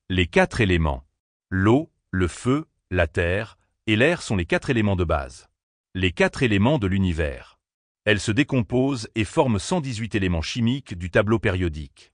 Les 4 éléments. L'eau, le feu, la terre et l'air sont les 4 éléments de base. Les 4 éléments de l'univers. Elles se décomposent et forment 118 éléments chimiques du tableau périodique.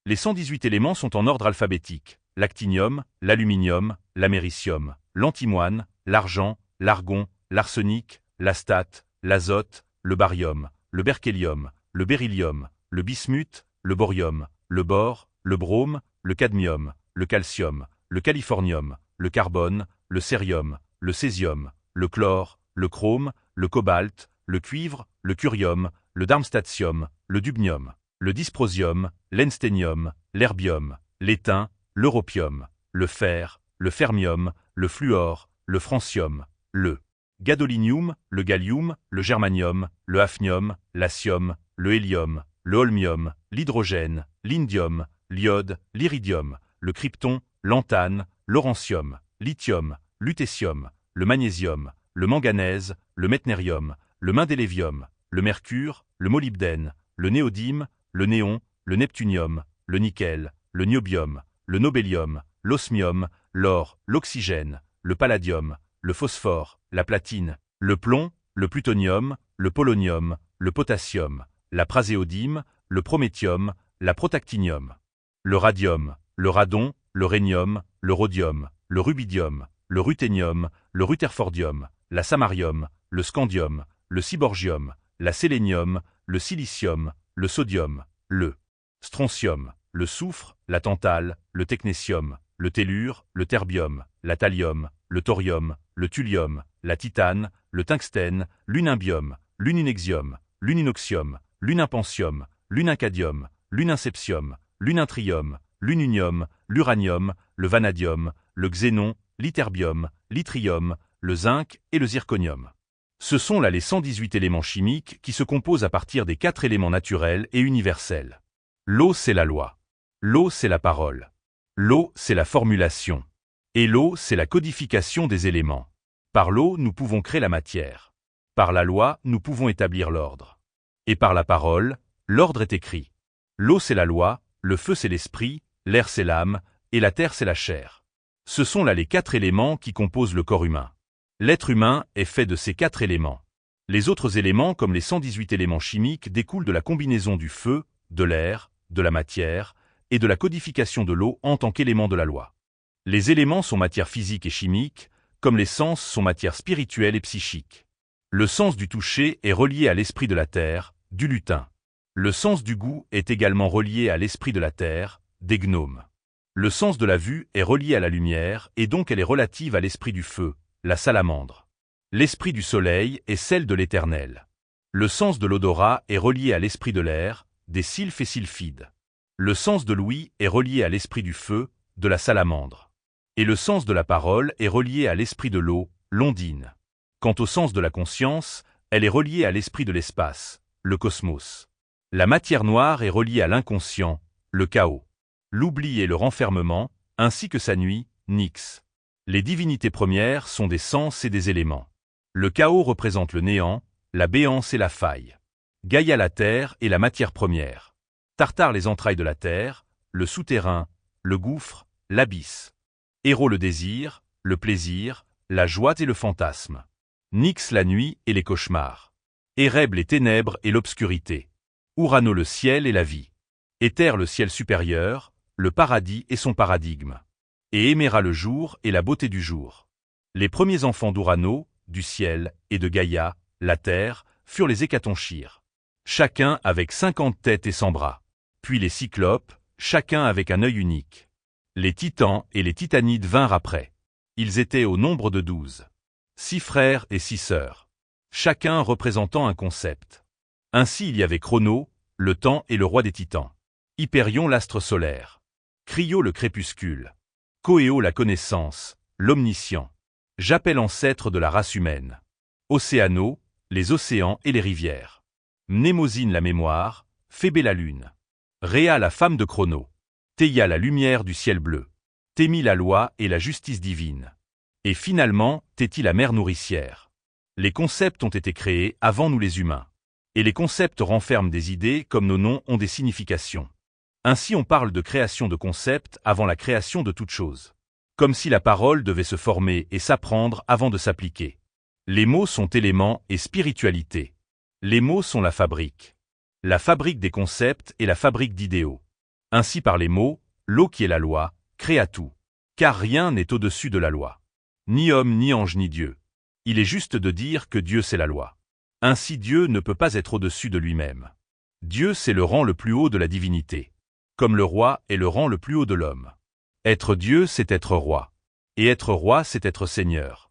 Les 118 éléments sont en ordre alphabétique: l'actinium, l'aluminium, l'américium, l'antimoine, l'argent, l'argon, l'arsenic, l'astate, l'azote, le barium, le berkéllium, le beryllium, le bismuth, le borium, le bore, le brome, le cadmium, le calcium, le californium, le carbone, le cérium, le césium, le chlore, le chrome, le cobalt, le cuivre, le curium, le darmstadtium, le dubnium, le dysprosium, l'enstenium, l'herbium, l'étain, l'europium, le fer, le fermium, le fluor, le francium, le gadolinium, le gallium, le germanium, le hafnium, l'acium, le hélium, le holmium, l'hydrogène, l'indium, l'iode, l'iridium, le krypton, l'anthane, l'orancium, lithium, lutécium, le magnésium, le manganèse, le métnérium, le mendélévium, le mercure, le molybdène, le néodyme, le néon, le neptunium, le nickel, le niobium, le nobélium, l'osmium, l'or, l'oxygène, le palladium, le phosphore, la platine, le plomb, le plutonium, le polonium, le potassium, la praséodyme, le prométhium, la protactinium, le radium, le radon, le rhénium, le rhodium, le rubidium, le ruthénium, le rutherfordium, la samarium, le scandium, le cyborgium, la sélénium, le silicium, le sodium, le strontium, le soufre, la tantale, le technétium, le tellure, le terbium, la thallium, le thorium, le thulium, la titane, le tungstène, l'unimbium, l'uninexium, l'uninoxium, l'unimpentium, l'unincadium, l'uninceptium, l'unintrium, l'ununium, l'uranium, le vanadium, le xénon, l'ytterbium, l'yttrium, le zinc et le zirconium. Ce sont là les 118 éléments chimiques qui se composent à partir des 4 éléments naturels et universels. L'eau, c'est la loi. L'eau, c'est la parole. L'eau, c'est la formulation. Et l'eau, c'est la codification des éléments. Par l'eau, nous pouvons créer la matière. Par la loi, nous pouvons établir l'ordre. Et par la parole, l'ordre est écrit. L'eau, c'est la loi, le feu, c'est l'esprit, l'air, c'est l'âme, et la terre, c'est la chair. Ce sont là les 4 éléments qui composent le corps humain. L'être humain est fait de ces 4 éléments. Les autres éléments, comme les 118 éléments chimiques, découlent de la combinaison du feu, de l'air, de la matière, et de la codification de l'eau en tant qu'élément de la loi. Les éléments sont matière physique et chimique, comme les sens sont matière spirituelle et psychique. Le sens du toucher est relié à l'esprit de la terre, du lutin. Le sens du goût est également relié à l'esprit de la terre, des gnomes. Le sens de la vue est relié à la lumière et donc elle est relative à l'esprit du feu, la salamandre. L'esprit du soleil est celle de l'éternel. Le sens de l'odorat est relié à l'esprit de l'air, des sylphes et sylphides. Le sens de l'ouïe est relié à l'esprit du feu, de la salamandre. Et le sens de la parole est relié à l'esprit de l'eau, l'ondine. Quant au sens de la conscience, elle est reliée à l'esprit de l'espace, le cosmos. La matière noire est reliée à l'inconscient, le chaos. L'oubli et le renfermement, ainsi que sa nuit, Nyx. Les divinités premières sont des sens et des éléments. Le chaos représente le néant, la béance et la faille. Gaïa la terre et la matière première. Tartare les entrailles de la terre, le souterrain, le gouffre, l'abysse. Héros le désir, le plaisir, la joie et le fantasme. Nyx la nuit et les cauchemars. Éreb les ténèbres et l'obscurité. Urano le ciel et la vie. Éther le ciel supérieur, le paradis et son paradigme. Et Héméra le jour et la beauté du jour. Les premiers enfants d'Urano, du ciel, et de Gaïa, la terre, furent les hécatonchires. Chacun avec 50 têtes et 100 bras. Puis les cyclopes, chacun avec un œil unique. Les titans et les titanides vinrent après. Ils étaient au nombre de 12. 6 frères et 6 sœurs. Chacun représentant un concept. Ainsi il y avait Chrono, le temps et le roi des titans. Hyperion l'astre solaire. Cryo le crépuscule. Coéo la connaissance, l'omniscient. J'appelle ancêtre de la race humaine. Océano, les océans et les rivières. Mnémosyne la mémoire, Phébé la lune. Rhea la femme de Chrono. Théia la lumière du ciel bleu. Thémi la loi et la justice divine. Et finalement, Théti la mère nourricière. Les concepts ont été créés avant nous les humains. Et les concepts renferment des idées comme nos noms ont des significations. Ainsi on parle de création de concepts avant la création de toute chose. Comme si la parole devait se former et s'apprendre avant de s'appliquer. Les mots sont éléments et spiritualité. Les mots sont la fabrique des concepts et la fabrique d'idéaux. Ainsi par les mots, l'eau qui est la loi, créa tout. Car rien n'est au-dessus de la loi. Ni homme, ni ange, ni Dieu. Il est juste de dire que Dieu c'est la loi. Ainsi Dieu ne peut pas être au-dessus de lui-même. Dieu c'est le rang le plus haut de la divinité. Comme le roi est le rang le plus haut de l'homme. Être Dieu c'est être roi. Et être roi c'est être Seigneur.